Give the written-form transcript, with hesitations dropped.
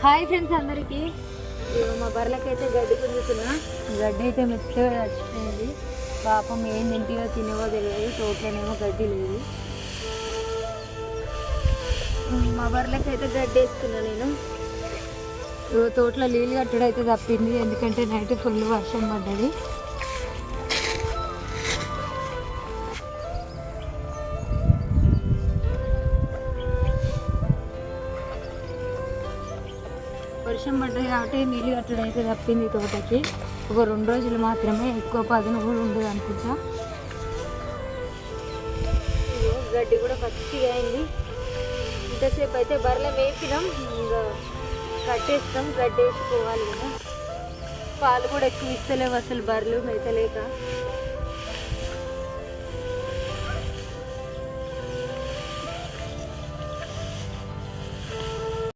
Hi friends అందరికీ. మా బర్రెలకైతే గడ్డి పొందుతున్నా. గడ్డి అయితే మెత్తగా చచ్చిపోయింది. పాపం ఏం తింటియో తినేవో తెలియదు. తోటలోనేమో గడ్డి లేదు. మా బర్రెలకైతే గడ్డి వేస్తున్నా నేను. తోటలో నీళ్ళు కట్టడం అయితే తప్పింది, ఎందుకంటే నైట్ ఫుల్ వర్షం పడ్డది. వర్షం పడ్డాయి కాబట్టి నీళ్ళు కట్టడం అయితే తప్పింది తోటకి. ఒక 2 రోజులు మాత్రమే, ఎక్కువ పదును కూడా ఉండదు అనుకుంటా. గడ్డి కూడా పచ్చిగా అయింది. ఇంతసేపు అయితే బర్రెల వేసినాం, ఇంకా కట్టేస్తాం. గడ్డి వేసుకోవాలి కదా. పాలు కూడా ఎక్కువ ఇస్తలేవు అసలు బర్రెలు మేతలేక.